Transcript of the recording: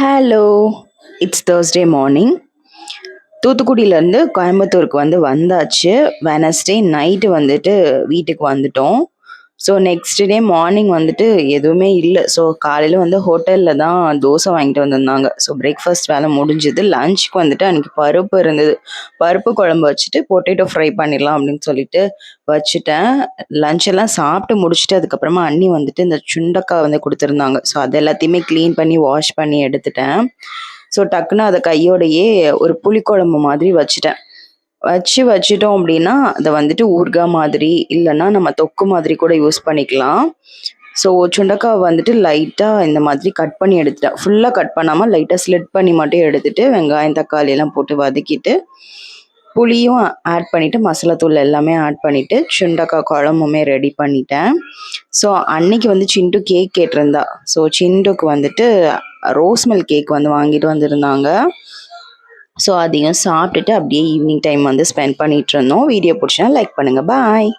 Hello! It's Thursday morning. தூத்துக்குடியிலேருந்து கோயம்புத்தூருக்கு வந்தாச்சு. வெட்னஸ்டே நைட்டு வீட்டுக்கு வந்துட்டோம். ஸோ நெக்ஸ்ட் டே மார்னிங் எதுவுமே இல்ல. ஸோ காலையில ஹோட்டல்ல தான் தோசை வாங்கிட்டு வந்திருந்தாங்க. ஸோ பிரேக்ஃபாஸ்ட் வேலை முடிஞ்சுது. லஞ்சுக்கு அன்னைக்கு பருப்பு இருந்தது. பருப்பு குழம்பு வச்சுட்டு பொட்டேட்டோ ஃப்ரை பண்ணிடலாம் அப்படின்னு சொல்லிட்டு வச்சுட்டேன். லஞ்ச் எல்லாம் சாப்பிட்டு முடிச்சுட்டு அதுக்கப்புறமா அண்ணி இந்த சுண்டக்காய் கொடுத்துருந்தாங்க. ஸோ அது எல்லாத்தையுமே க்ளீன் பண்ணி வாஷ் பண்ணி எடுத்துட்டேன். ஸோ டக்குன்னு அதை கையோடையே ஒரு புளிக்குழம்பு மாதிரி வச்சுட்டோம் அப்படின்னா அதை ஊறுகாய் மாதிரி இல்லைன்னா நம்ம தொக்கு மாதிரி கூட யூஸ் பண்ணிக்கலாம். ஸோ சுண்டக்காய் லைட்டாக இந்த மாதிரி கட் பண்ணி எடுத்துட்டேன். ஃபுல்லாக கட் பண்ணாமல் லைட்டாக ஸ்லிட் பண்ணி மட்டும் எடுத்துட்டு வெங்காயம் தக்காளி எல்லாம் போட்டு வதக்கிட்டு புளியும் ஆட் பண்ணிவிட்டு மசாலாத்தூள் எல்லாமே ஆட் பண்ணிவிட்டு சுண்டக்காய் குழம்புமே ரெடி பண்ணிட்டேன். ஸோ அன்னைக்கு சிண்டு கேக் கேட்டிருந்தா. ஸோ சிண்டுக்கு ரோஸ் மில்க் கேக் வாங்கிட்டு வந்திருந்தாங்க. ஸோ அதையும் சாப்பிட்டுட்டு அப்படியே ஈவினிங் டைம் ஸ்பெண்ட் பண்ணிட்டு இருந்தோம். வீடியோ பிடிச்சா லைக் பண்ணுங்கள். பாய்.